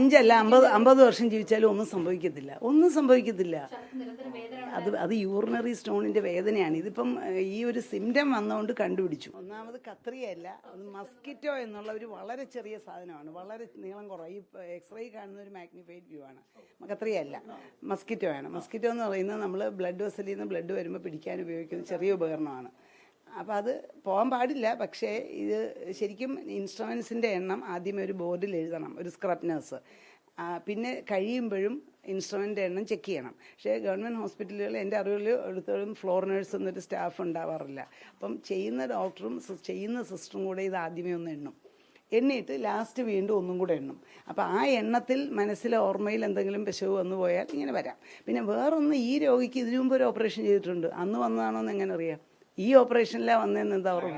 5 അല്ല 50 വർഷം ജീവിച്ചാലും ഒന്നും സംഭവിക്കത്തില്ല. അത് യൂറിനറി സ്റ്റോണിൻ്റെ വേദനയാണ്. ഇതിപ്പം ഈ ഒരു സിംറ്റം വന്നുകൊണ്ട് കണ്ടുപിടിച്ചു. ഒന്നാമത് കത്രിയല്ല, അത് മസ്കിറ്റോ എന്നുള്ള ഒരു വളരെ ചെറിയ സാധനമാണ്, വളരെ നീളം കുറവ്. ഈ എക്സ്റേ കാണുന്ന ഒരു മാഗ്നിഫൈഡ് വ്യൂ ആണ്. കത്രിയല്ല, മസ്കിറ്റോ ആണ്. മസ്കിറ്റോ എന്ന് പറയുന്നത് നമ്മൾ ബ്ലഡ് വെസലിൽ നിന്ന് ബ്ലഡ് വരുമ്പോൾ പിടിക്കാൻ ഉപയോഗിക്കുന്ന ചെറിയ ഉപകരണമാണ്. അപ്പോൾ അത് പോകാൻ പാടില്ല. പക്ഷേ ഇത് ശരിക്കും ഇൻസ്ട്രുമെൻസിൻ്റെ എണ്ണം ആദ്യമേ ഒരു ബോർഡിൽ എഴുതണം, ഒരു സ്ക്രബ്നേഴ്സ്. പിന്നെ കഴിയുമ്പോഴും ഇൻസ്ട്രുമെൻ്റ് എണ്ണം ചെക്ക് ചെയ്യണം. പക്ഷേ ഗവൺമെൻറ് ഹോസ്പിറ്റലുകൾ എൻ്റെ അറിവിൽ എടുത്തോളം ഫ്ലോർ നേഴ്സ് എന്നൊരു സ്റ്റാഫ് ഉണ്ടാവാറില്ല. അപ്പം ചെയ്യുന്ന ഡോക്ടറും ചെയ്യുന്ന സിസ്റ്ററും കൂടെ ഇത് ആദ്യമേ ഒന്ന് എണ്ണിയിട്ട് ലാസ്റ്റ് വീണ്ടും ഒന്നും കൂടെ എണ്ണും. അപ്പോൾ ആ എണ്ണത്തിൽ മനസ്സിലെ ഓർമ്മയിൽ എന്തെങ്കിലും പിശക് വന്നു പോയാൽ ഇങ്ങനെ വരാം. പിന്നെ വേറൊന്ന്, ഈ രോഗിക്ക് ഇതിനു മുമ്പ് ഒരു ഓപ്പറേഷൻ ചെയ്തിട്ടുണ്ട്, അന്ന് വന്നതാണോ എന്ന് എങ്ങനെ അറിയാം? ഈ ഓപ്പറേഷനിലാണ് വന്നതെന്ന് എന്താ ഓർമ്മ?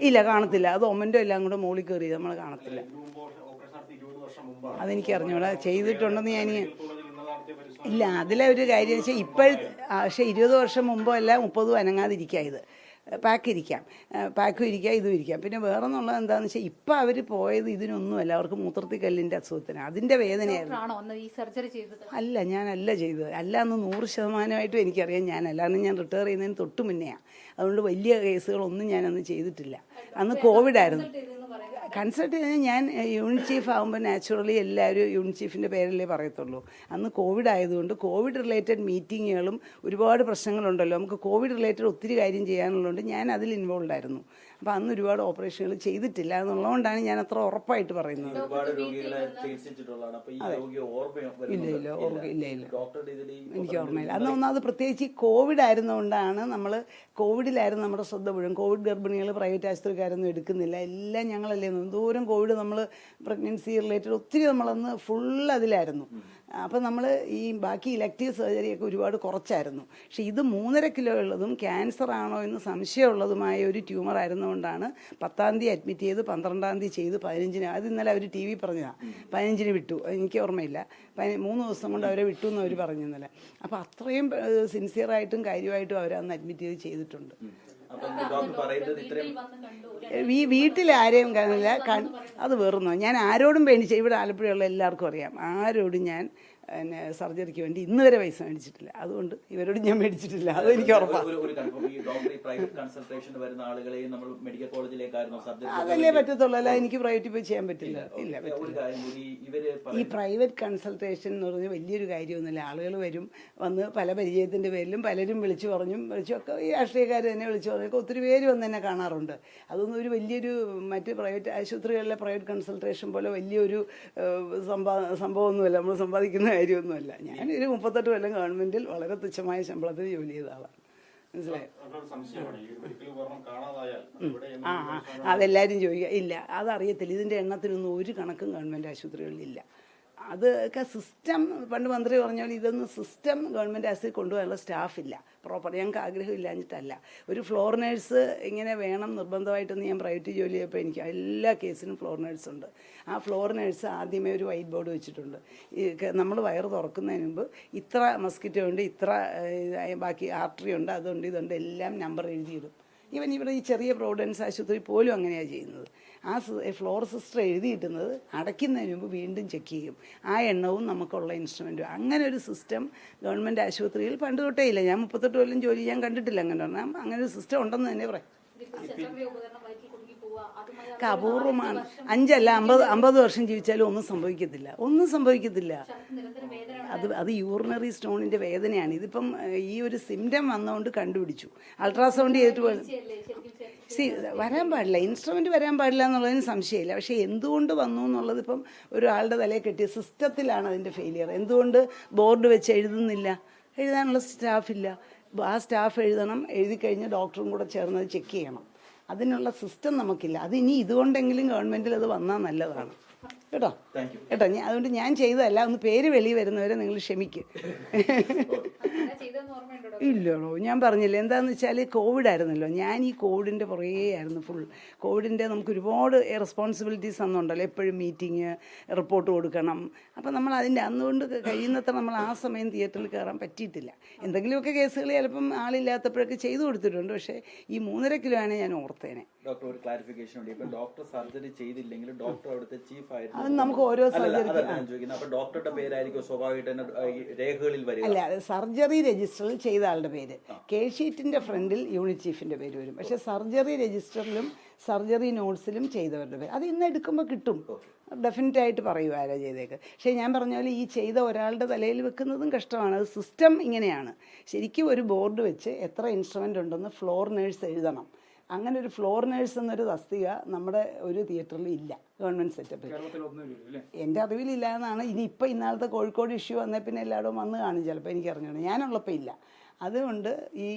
ഇല്ല, കാണത്തില്ല. അത് ഒമൻ്റെ എല്ലാം കൂടെ മുകളിൽ കയറി നമ്മൾ കാണത്തില്ല. അതെനിക്ക് അറിഞ്ഞൂടാ, ചെയ്തിട്ടുണ്ടെന്ന് ഞാൻ ഇല്ല. അതിലെ ഒരു കാര്യം വെച്ചാൽ പക്ഷേ 20 വർഷം മുമ്പോ അല്ല 30 അനങ്ങാതിരിക്കുക. ഇത് പാക്കും ഇരിക്കാം, ഇതും ഇരിക്കാം. പിന്നെ വേറെ എന്നുള്ളത് എന്താണെന്ന് വെച്ചാൽ ഇപ്പം അവർ പോയത് ഇതിനൊന്നുമല്ല, അവർക്ക് മൂത്രത്തിൽ കല്ലിൻ്റെ അസുഖത്തിന് അതിൻ്റെ വേദനയായിരുന്നു. അല്ല, ഞാനല്ല ചെയ്തത്. അല്ല എന്ന് 100% എനിക്കറിയാം. ഞാനല്ല, അന്ന് ഞാൻ റിട്ടയർ ചെയ്യുന്നതിന് തൊട്ട് മുന്നെയാണ്. അതുകൊണ്ട് വലിയ കേസുകളൊന്നും ഞാനന്ന് ചെയ്തിട്ടില്ല. അന്ന് കോവിഡായിരുന്നു. കൺസൾട്ട് ചെയ്താൽ ഞാൻ യൂണിറ്റ് ചീഫ് ആകുമ്പോൾ നാച്ചുറലി എല്ലാവരും യൂണിറ്റ് ചീഫിൻ്റെ പേരല്ലേ പറയത്തുള്ളൂ. അന്ന് കോവിഡ് ആയതുകൊണ്ട് കോവിഡ് റിലേറ്റഡ് മീറ്റിങ്ങുകളും ഒരുപാട് പ്രശ്നങ്ങളുണ്ടല്ലോ, നമുക്ക് കോവിഡ് റിലേറ്റഡ് ഒത്തിരി കാര്യം ചെയ്യാനുള്ളതുകൊണ്ട് ഞാൻ അതിൽ ഇൻവോൾവ് ആയിരുന്നു. അപ്പോൾ അന്ന് ഒരുപാട് ഓപ്പറേഷനുകൾ ചെയ്തിട്ടില്ല എന്നുള്ളതുകൊണ്ടാണ് ഞാൻ അത്ര ഉറപ്പായിട്ട് പറയുന്നത്. ഇല്ല, എനിക്ക് ഓർമ്മയില്ല. അന്ന് ഒന്നാമത് പ്രത്യേകിച്ച് കോവിഡ് ആയിരുന്നുകൊണ്ടാണ് കോവിഡിലായിരുന്നു നമ്മുടെ ശ്രദ്ധ മുഴുവൻ. കോവിഡ് ഗർഭിണികൾ പ്രൈവറ്റ് ആശുപത്രിക്കാരൊന്നും എടുക്കുന്നില്ല, എല്ലാം ഞങ്ങളല്ലേ. ദൂരം കോവിഡ് നമ്മൾ പ്രഗ്നൻസി റിലേറ്റഡ് ഒത്തിരി നമ്മളന്ന് ഫുൾ അതിലായിരുന്നു. അപ്പം നമ്മൾ ഈ ബാക്കി ഇലക്റ്റീവ് സർജറിയൊക്കെ ഒരുപാട് കുറച്ചായിരുന്നു. പക്ഷേ ഇത് 3.5 കിലോ ഉള്ളതും ക്യാൻസർ ആണോ എന്ന് സംശയമുള്ളതുമായ ഒരു ട്യൂമർ ആയിരുന്നുകൊണ്ടാണ് 10-ാം തീയതി അഡ്മിറ്റ് ചെയ്ത് 12-ാം തീയതി ചെയ്ത് 15-ന്, അത് ഇന്നലെ അവർ TV പറഞ്ഞതാണ്, 15-ന് വിട്ടു. എനിക്ക് ഓർമ്മയില്ല, 3 ദിവസം കൊണ്ട് അവരെ വിട്ടു എന്ന് അവർ പറഞ്ഞു ഇന്നലെ. അപ്പോൾ അത്രയും സിൻസിയറായിട്ടും കാര്യമായിട്ടും അവരന്ന് അഡ്മിറ്റ് ചെയ്തിട്ടുണ്ട്. ഈ വീട്ടിൽ ആരെയും കാണില്ല, അത് വെറുന്നോ. ഞാൻ ആരോടും പേടിച്ച, ഇവിടെ ആലപ്പുഴയുള്ള എല്ലാവർക്കും അറിയാം, ആരോടും ഞാൻ സർജറിക്ക് വേണ്ടി ഇന്ന് വരെ പൈസ മേടിച്ചിട്ടില്ല. അതുകൊണ്ട് ഇവരോട് ഞാൻ മേടിച്ചിട്ടില്ല, അത് എനിക്ക് ഉറപ്പാണ്. അതല്ലേ പറ്റത്തുള്ളൂ, അല്ല എനിക്ക് പ്രൈവറ്റിൽ പോയി ചെയ്യാൻ പറ്റില്ല. ഇല്ല, ഈ പ്രൈവറ്റ് കൺസൾട്ടേഷൻ എന്ന് പറഞ്ഞാൽ വലിയൊരു കാര്യമൊന്നുമില്ല. ആളുകൾ വന്ന് പല പരിചയത്തിൻ്റെ പേരിലും പലരും വിളിച്ചൊക്കെ ഈ രാഷ്ട്രീയക്കാർ തന്നെ വിളിച്ചു പറഞ്ഞൊക്കെ ഒത്തിരി പേര് വന്ന് എന്നെ കാണാറുണ്ട്. അതൊന്നും ഒരു വലിയൊരു മറ്റ് പ്രൈവറ്റ് ആശുപത്രികളിലെ പ്രൈവറ്റ് കൺസൾട്ടേഷൻ പോലെ വലിയൊരു സംഭവമൊന്നുമല്ല, നമ്മൾ സമ്പാദിക്കുന്ന കാര്യമൊന്നുമല്ല. ഞാനൊരു 38 കൊല്ലം ഗവൺമെൻറ്റിൽ വളരെ തുച്ഛമായ ശമ്പളത്തിൽ ജോലി ചെയ്ത ആളാണ്. മനസ്സിലായോ? അതെല്ലാവരും ചോദിക്കുക. ഇല്ല, അതറിയത്തില്ല. ഇതിൻ്റെ എണ്ണത്തിനൊന്നും ഒരു കണക്കും ഗവൺമെൻറ് ആശുപത്രികളിലില്ല. അതൊക്കെ സിസ്റ്റം, പണ്ട് മന്ത്രി പറഞ്ഞ പോലെ ഇതൊന്നും സിസ്റ്റം ഗവൺമെൻറ് ആശുപത്രി കൊണ്ടുപോകാനുള്ള സ്റ്റാഫില്ല പ്രോപ്പർ. ഞങ്ങൾക്ക് ആഗ്രഹമില്ലാഞ്ഞിട്ടല്ല. ഒരു ഫ്ലോർ നേഴ്സ് ഇങ്ങനെ വേണം നിർബന്ധമായിട്ടൊന്ന്. ഞാൻ പ്രൈവറ്റ് ജോലി ചെയ്തപ്പോൾ എനിക്ക് എല്ലാ കേസിനും ഫ്ലോർ നേഴ്സുണ്ട്. ആ ഫ്ലോർ നേഴ്സ് ആദ്യമേ ഒരു വൈറ്റ് ബോർഡ് വെച്ചിട്ടുണ്ട്. നമ്മൾ വയറ് തുറക്കുന്നതിന് മുമ്പ് ഇത്ര മസ്കിറ്റോ ഉണ്ട്, ഇത്ര ബാക്കി ആർട്ടറി ഉണ്ട്, അതുണ്ട്, ഇതുണ്ട്, എല്ലാം നമ്പർ എഴുതിയിടും. ഇവിടെ ഈ ചെറിയ പ്രോവിഡൻസ് ആശുപത്രി പോലും അങ്ങനെയാണ് ചെയ്യുന്നത്. ആ ഫ്ലോർ സിസ്റ്റർ എഴുതിയിട്ടുന്നത് അടയ്ക്കുന്നതിന് മുമ്പ് വീണ്ടും ചെക്ക് ചെയ്യും. ആ എണ്ണവും നമുക്കുള്ള ഇൻസ്ട്രുമെൻറ്റും. അങ്ങനെ ഒരു സിസ്റ്റം ഗവൺമെൻറ് ആശുപത്രിയിൽ പണ്ട് തൊട്ടേ ഇല്ല. ഞാൻ 38 കൊല്ലം ജോലി ചെയ്യാൻ കണ്ടിട്ടില്ല. അങ്ങനെ ഒരു സിസ്റ്റം ഉണ്ടെന്ന് തന്നെ പറയാം. അപൂർവമാണ്. 5 അല്ല 50 വർഷം ജീവിച്ചാലും ഒന്നും സംഭവിക്കത്തില്ല. അത് യൂറിനറി സ്റ്റോണിൻ്റെ വേദനയാണ്. ഇതിപ്പം ഈ ഒരു സിംറ്റം വന്നുകൊണ്ട് കണ്ടുപിടിച്ചു. അൾട്രാസൗണ്ട് ചെയ്തിട്ട് വരാൻ പാടില്ല, ഇൻസ്ട്രുമെൻ്റ് വരാൻ പാടില്ല എന്നുള്ളതിന് സംശയമില്ല. പക്ഷേ എന്തുകൊണ്ട് വന്നു എന്നുള്ളത് ഇപ്പം ഒരാളുടെ തലയിൽ കെട്ടിയ സിസ്റ്റത്തിലാണ് അതിൻ്റെ ഫെയിലിയർ. എന്തുകൊണ്ട് ബോർഡ് വെച്ച് എഴുതാനുള്ള സ്റ്റാഫില്ല. ആ സ്റ്റാഫ് എഴുതി കഴിഞ്ഞ് ഡോക്ടറും കൂടെ ചേർന്ന് അത് ചെക്ക് ചെയ്യണം. അതിനുള്ള സിസ്റ്റം നമുക്കില്ല. അത് ഇനി ഇതുകൊണ്ടെങ്കിലും ഗവൺമെൻറ്റിൽ അത് വന്നാൽ നല്ലതാണ് കേട്ടോ. അതുകൊണ്ട് ഞാൻ ചെയ്തതല്ല. ഒന്ന് പേര് വെളി വരുന്നവരെ നിങ്ങൾ ക്ഷമിക്ക്. ഇല്ലല്ലോ, ഞാൻ പറഞ്ഞില്ല. എന്താണെന്ന് വെച്ചാൽ കോവിഡ് ആയിരുന്നല്ലോ. ഞാൻ ഈ കോവിഡിൻ്റെ പുറകെ ആയിരുന്നു ഫുൾ. കോവിഡിൻ്റെ നമുക്ക് ഒരുപാട് റെസ്പോൺസിബിലിറ്റീസ് അന്നുണ്ടല്ലോ. എപ്പോഴും മീറ്റിംഗ്, റിപ്പോർട്ട് കൊടുക്കണം. അപ്പം നമ്മൾ അതുകൊണ്ട് കഴിയുന്നത്ര നമ്മൾ ആ സമയം തിയേറ്ററിൽ കയറാൻ പറ്റിയിട്ടില്ല. എന്തെങ്കിലുമൊക്കെ കേസുകൾ ചിലപ്പം ആളില്ലാത്തപ്പോഴൊക്കെ ചെയ്തു കൊടുത്തിട്ടുണ്ട്. പക്ഷേ ഈ 3.5 കിലോ ആണ് ഞാൻ ഓർത്തേനെ. ഡോക്ടർ, ഒരു ക്ലാരിഫിക്കേഷൻ ഉണ്ട്. ഇപ്പം ഡോക്ടർ സർജറി ചെയ്തില്ലെങ്കിൽ ഡോക്ടർ അവിടുത്തെ ചീഫ് ആയിട്ട് അത് നമുക്ക് ഓരോ സർജറിക്ക് അതല്ല ഞാൻ ചോദിക്കുന്നത്. അപ്പൊ ഡോക്ടറുടെ പേരായിരിക്കും സ്വാഭാവികമായിട്ട് തന്നെ ഈ രേഖകളിൽ വരിക? അല്ല, സർജറി രജിസ്റ്ററിൽ ചെയ്ത ആളുടെ പേര്, കേസ് ഷീറ്റിന്റെ ഫ്രണ്ടിൽ യൂണിറ്റ് ചീഫിന്റെ പേര് വരും. പക്ഷെ സർജറി രജിസ്റ്ററിലും സർജറി നോട്ട്സിലും ചെയ്തവരുടെ പേര് അത് ഇന്ന് എടുക്കുമ്പോൾ കിട്ടും. ഡെഫിനറ്റ് ആയിട്ട് പറയൂ ആരാ ചെയ്തേക്ക്. പക്ഷേ ഞാൻ പറഞ്ഞ പോലെ ഈ ചെയ്ത ഒരാളുടെ തലയിൽ വെക്കുന്നതും കഷ്ടമാണ്. അത് സിസ്റ്റം ഇങ്ങനെയാണ്. ശരിക്കും ഒരു ബോർഡ് വെച്ച് എത്ര ഇൻസ്ട്രുമെൻ്റ് ഉണ്ടെന്ന് ഫ്ലോർ നേഴ്സ് എഴുതണം. അങ്ങനെ ഒരു ഫ്ലോർ നേഴ്സ് എന്നൊരു തസ്തിക നമ്മുടെ ഒരു തിയേറ്ററിൽ ഇല്ല ഗവൺമെൻറ് സെറ്റപ്പിൽ. എൻ്റെ അറിവിലില്ല എന്നാണ്. ഇനി ഇപ്പോൾ ഇന്നാളത്തെ കോഴിക്കോട് ഇഷ്യൂ വന്നേ പിന്നെ എല്ലായിടവും വന്ന് കാണും ചിലപ്പോൾ, എനിക്ക് അറിഞ്ഞോളൂ. ഞാനുള്ളപ്പോൾ ഇല്ല. അതുകൊണ്ട് ഈ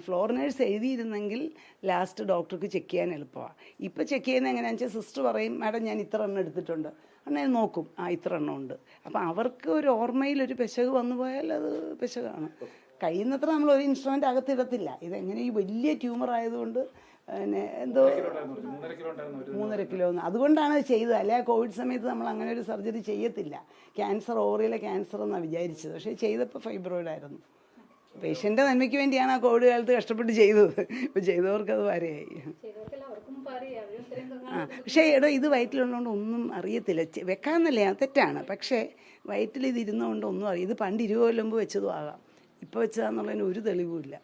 ഫ്ലോർ നേഴ്സ് എഴുതിയിരുന്നെങ്കിൽ ലാസ്റ്റ് ഡോക്ടർക്ക് ചെക്ക് ചെയ്യാൻ എളുപ്പമാണ്. ഇപ്പോൾ ചെക്ക് ചെയ്യുന്നത് എങ്ങനെയാണെന്ന് വെച്ചാൽ സിസ്റ്റർ പറയും, മാഡം ഞാൻ ഇത്ര എണ്ണം എടുത്തിട്ടുണ്ട്, അങ്ങനെ നോക്കും, ഇത്ര എണ്ണം ഉണ്ട്. അപ്പോൾ അവർക്ക് ഒരു ഓർമ്മയിൽ ഒരു പെശക് വന്നു പോയാൽ അത് പെശകാണ്. കഴിയുന്നത്ര നമ്മൾ ഒരു ഇൻസ്ട്രുമെൻ്റ് അകത്തിടത്തില്ല. ഇതെങ്ങനെ ഈ വലിയ ട്യൂമർ ആയതുകൊണ്ട് പിന്നെ എന്തോ 3.5 കിലോ അതുകൊണ്ടാണ് ചെയ്തത്. അല്ലെ കോവിഡ് സമയത്ത് നമ്മൾ അങ്ങനെ ഒരു സർജറി ചെയ്യത്തില്ല. ക്യാൻസർ, ഓവറിയിലെ ക്യാൻസർ എന്നാണ് വിചാരിച്ചത്. പക്ഷേ ചെയ്തപ്പോൾ ഫൈബ്രോയിഡ് ആയിരുന്നു. പേഷ്യൻ്റെ നന്മയ്ക്ക് വേണ്ടിയാണ് ആ കോവിഡ് കാലത്ത് കഷ്ടപ്പെട്ട് ചെയ്തത്. ഇപ്പോൾ ചെയ്തവർക്ക് അത് വരെയായി. പക്ഷേ എടോ ഇത് വയറ്റിലുള്ളതുകൊണ്ട് ഒന്നും അറിയത്തില്ല. വെക്കാമെന്നല്ലേ, തെറ്റാണ്. പക്ഷേ വയറ്റിൽ ഇത് ഇരുന്നുകൊണ്ട് ഒന്നും അറിയാം. ഇത് പണ്ട് 20 കൊല്ലം മുമ്പ് വെച്ചതും ആകാം, ഇപ്പോൾ വെച്ചതാണെന്നുള്ളതിന് ഒരു തെളിവുമില്ല.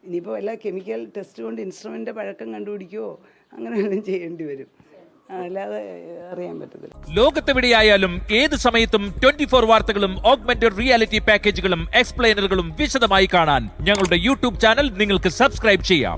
ഇനിയിപ്പോൾ വല്ല കെമിക്കൽ ടെസ്റ്റ് കൊണ്ട് ഇൻസ്ട്രുമെൻ്റ് പഴക്കം കണ്ടുപിടിക്കുകയോ അങ്ങനെ വല്ലതും ചെയ്യേണ്ടി വരും. അല്ലാതെ അറിയാൻ പറ്റത്തില്ല. ലോകത്തെവിടെയായാലും ഏത് സമയത്തും 24 വാർത്തകളും ഓഗ്മെന്റഡ് റിയാലിറ്റി പാക്കേജുകളും എക്സ്പ്ലെയിനറുകളും വിശദമായി കാണാൻ ഞങ്ങളുടെ യൂട്യൂബ് ചാനൽ നിങ്ങൾക്ക് സബ്സ്ക്രൈബ് ചെയ്യാം.